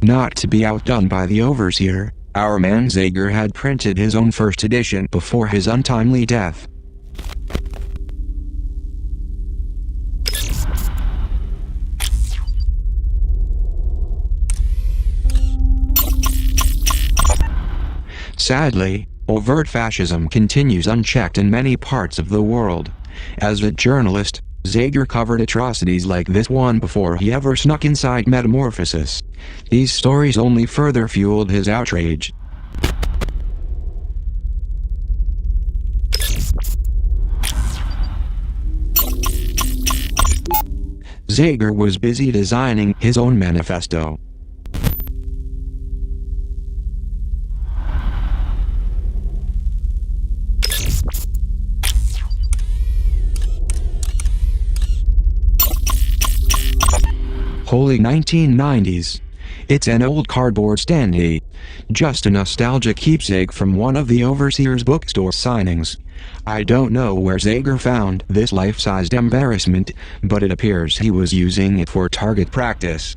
Not to be outdone by the overseer, our man Zager had printed his own first edition before his untimely death. Sadly, overt fascism continues unchecked in many parts of the world. As a journalist, Zager covered atrocities like this one before he ever snuck inside Metamorphosis. These stories only further fueled his outrage. Zager was busy designing his own manifesto. Holy 1990s. It's an old cardboard standee. Just a nostalgic keepsake from one of the overseer's bookstore signings. I don't know where Zager found this life-sized embarrassment, but it appears he was using it for target practice.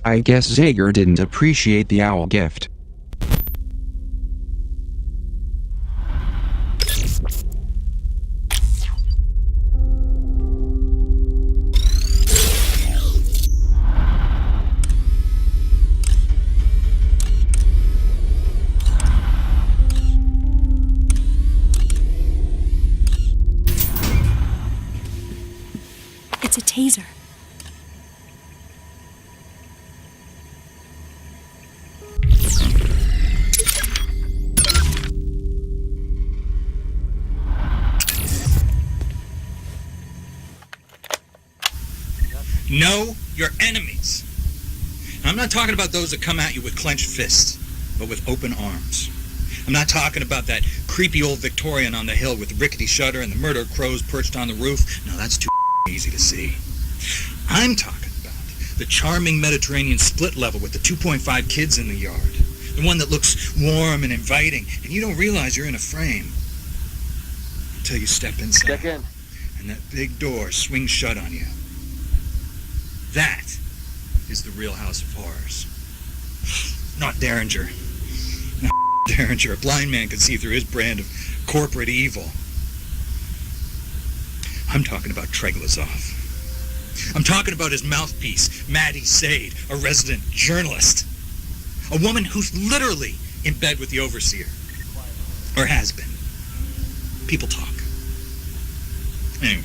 I guess Zager didn't appreciate the owl gift. It's a taser. Know your enemies. I'm not talking about those that come at you with clenched fists, but with open arms. I'm not talking about that creepy old Victorian on the hill with the rickety shutter and the murder crows perched on the roof. No, that's too easy to see. I'm talking about the charming Mediterranean split level with the 2.5 kids in the yard. The one that looks warm and inviting, and you don't realize you're in a frame until you step inside. Check in. And that big door swings shut on you. That is the real House of Horrors. Not Derringer. Not Derringer. A blind man could see through his brand of corporate evil. I'm talking about Treglazov. I'm talking about his mouthpiece, Maddie Sade, a resident journalist. A woman who's literally in bed with the overseer. Or has been. People talk. Anyway.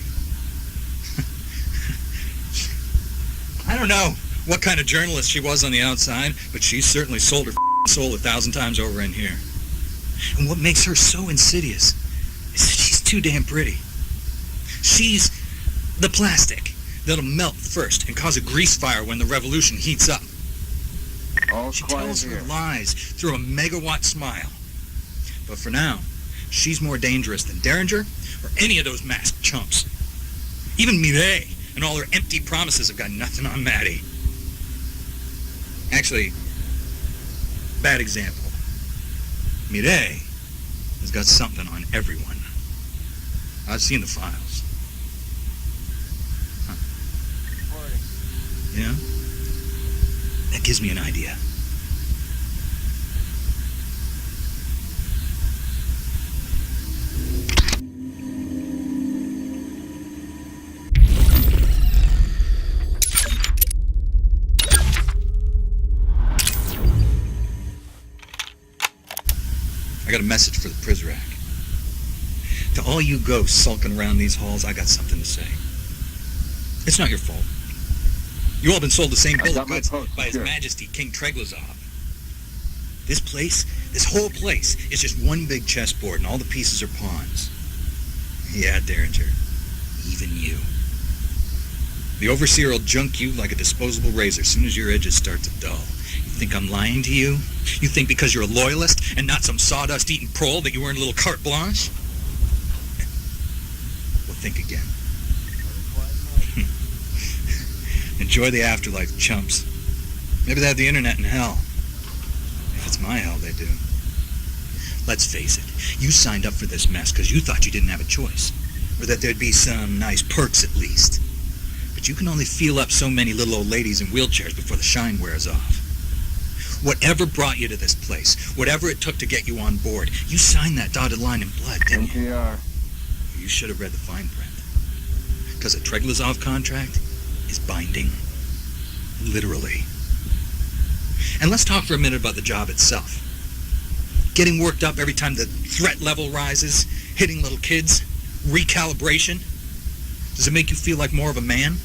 I don't know what kind of journalist she was on the outside, but she's certainly sold her soul 1,000 times over in here. And what makes her so insidious is that she's too damn pretty. She's the plastic that'll melt first and cause a grease fire when the revolution heats up. She tells her lies through a megawatt smile. But for now, she's more dangerous than Derringer or any of those masked chumps. Even Mireille and all her empty promises have got nothing on Maddie. Actually, bad example. Mireille has got something on everyone. I've seen the files. Huh. Yeah? That gives me an idea. I got a message for the Prizrak. To all you ghosts sulking around these halls, I got something to say. It's not your fault. You all been sold the same bill of goods by His Majesty King Treglazov. This place, this whole place, is just one big chessboard and all the pieces are pawns. Yeah, Derringer. Even you. The Overseer will junk you like a disposable razor as soon as your edges start to dull. You think I'm lying to you? You think because you're a loyalist and not some sawdust-eating prole that you earn a little carte blanche? Well, think again. Enjoy the afterlife, chumps. Maybe they have the internet in hell. If it's my hell, they do. Let's face it, you signed up for this mess because you thought you didn't have a choice, or that there'd be some nice perks at least. But you can only feel up so many little old ladies in wheelchairs before the shine wears off. Whatever brought you to this place, whatever it took to get you on board, you signed that dotted line in blood, didn't you? NTR. You should have read the fine print. Because a Treglazov contract is binding. Literally. And let's talk for a minute about the job itself. Getting worked up every time the threat level rises, hitting little kids, recalibration. Does it make you feel like more of a man?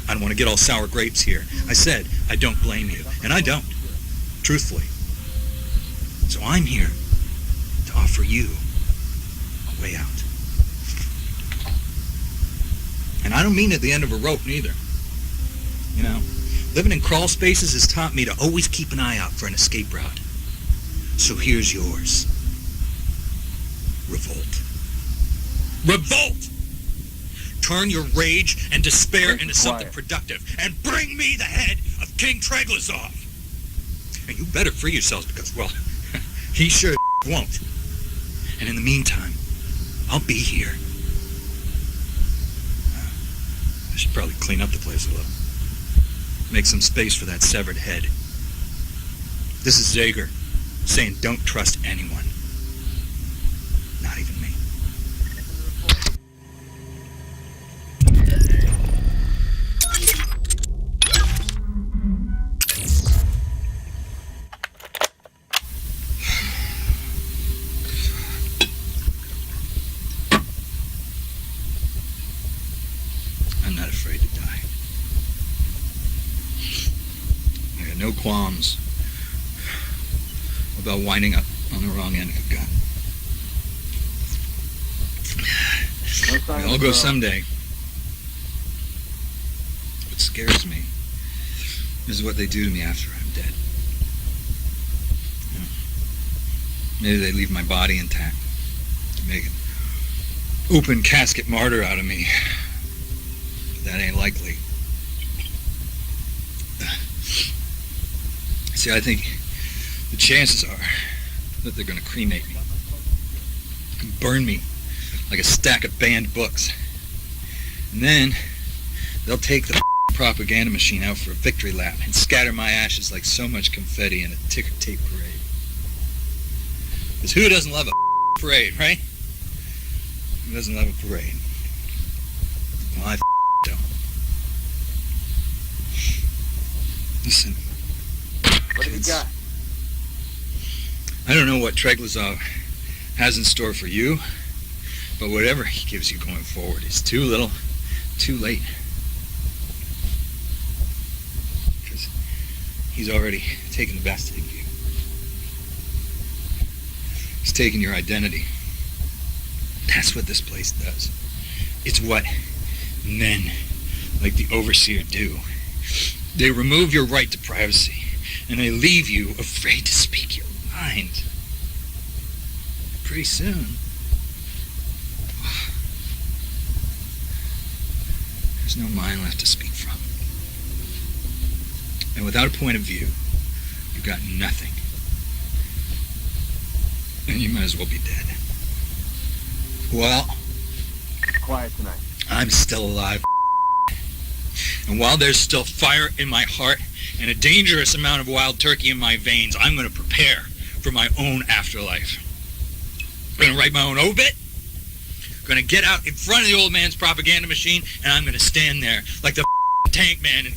I don't want to get all sour grapes here. I said I don't blame you, and I don't, truthfully. So I'm here to offer you a way out. And I don't mean at the end of a rope, neither. You know, living in crawl spaces has taught me to always keep an eye out for an escape route. So here's yours. Revolt. Revolt! Turn your rage and despair into something productive, and bring me the head of King Treglazov. And you better free yourselves because, well, he sure won't. And in the meantime, I'll be here. I should probably clean up the place a little. Make some space for that severed head. This is Zager, saying don't trust anyone. Not even me. I'm not afraid to die. I got no qualms about winding up on the wrong end of a gun. We all go someday. What scares me is what they do to me after I'm dead. Maybe they leave my body intact, make an open casket martyr out of me. That ain't likely. See, I think the chances are that they're going to cremate me, burn me like a stack of banned books, and then they'll take the propaganda machine out for a victory lap and scatter my ashes like so much confetti in a ticker tape parade. Because who doesn't love a parade, right? Who doesn't love a parade? Well, I don't. Listen. What have you got? I don't know what Treglazov has in store for you, but whatever he gives you going forward is too little, too late. Because he's already taken the best of you. He's taken your identity. That's what this place does. It's what men like the Overseer do. They remove your right to privacy, and they leave you afraid to speak your mind. Pretty soon, there's no mind left to speak from. And without a point of view, you've got nothing. And you might as well be dead. Well, Quiet tonight. I'm still alive. And while there's still fire in my heart and a dangerous amount of wild turkey in my veins, I'm going to prepare for my own afterlife. I'm going to write my own obit. Going to get out in front of the old man's propaganda machine, and I'm going to stand there like the tank man and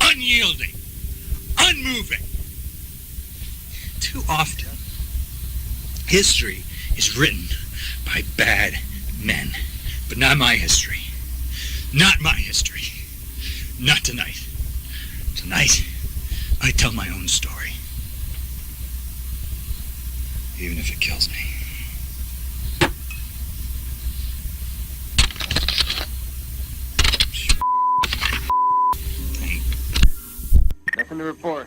unyielding, unmoving. Too often, history is written by bad men, but not my history. Not my history. Not tonight. Tonight, I tell my own story. Even if it kills me. Nothing to report.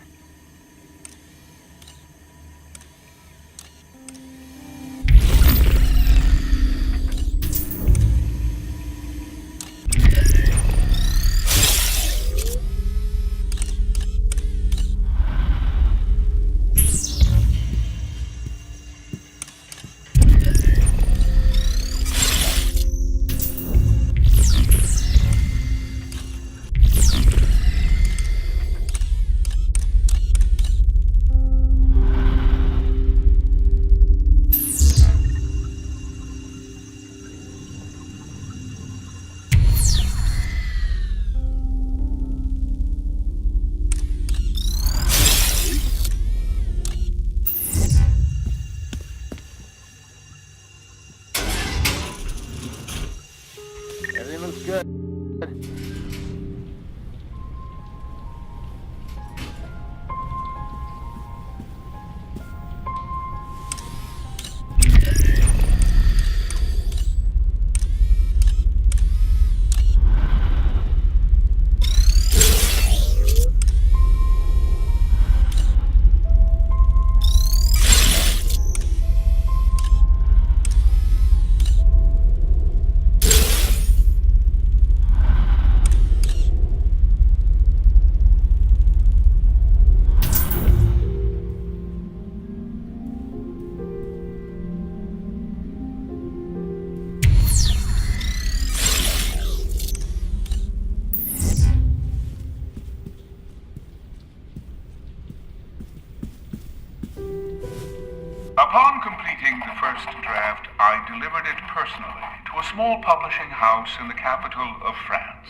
Upon completing the first draft, I delivered it personally to a small publishing house in the capital of France.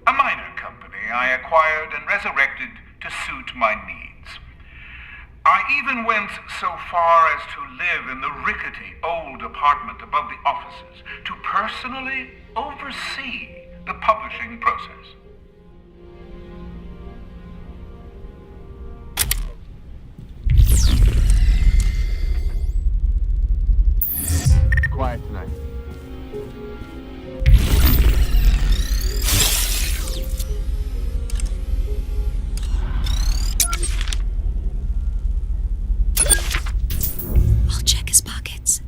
A minor company I acquired and resurrected to suit my needs. I even went so far as to live in the rickety old apartment above the offices to personally oversee the publishing process. Quiet tonight. I'll check his pockets.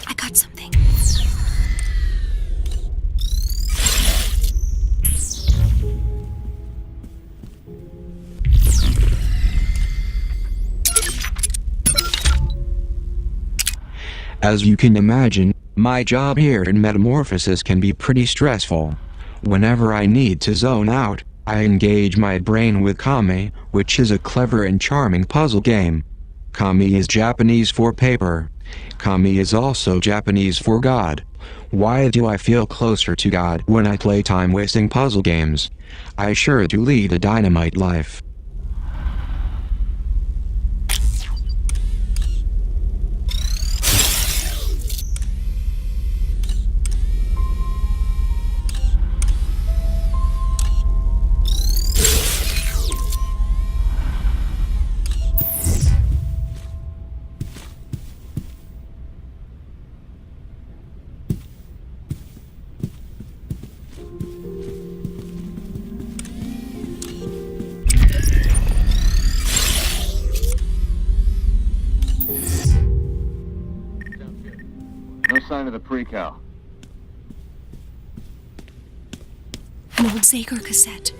I got something. As you can imagine, my job here in Metamorphosis can be pretty stressful. Whenever I need to zone out, I engage my brain with Kami, which is a clever and charming puzzle game. Kami is Japanese for paper. Kami is also Japanese for God. Why do I feel closer to God when I play time-wasting puzzle games? I sure do lead a dynamite life. No sign of the pre-cal. An old Zager cassette.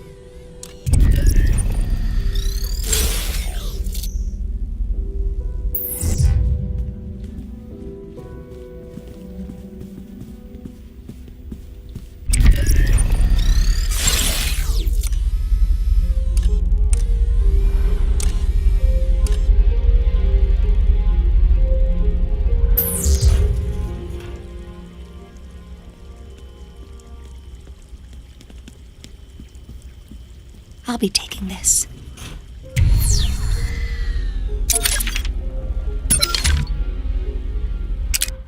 I'll be taking this.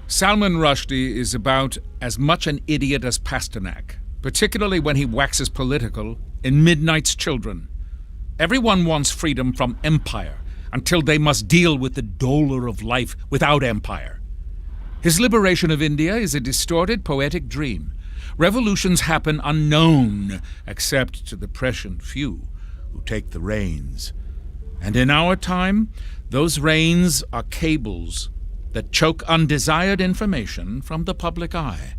Salman Rushdie is about as much an idiot as Pasternak, particularly when he waxes political in Midnight's Children. Everyone wants freedom from empire until they must deal with the dolor of life without empire. His liberation of India is a distorted poetic dream. Revolutions happen unknown, except to the prescient few who take the reins. And in our time, those reins are cables that choke undesired information from the public eye.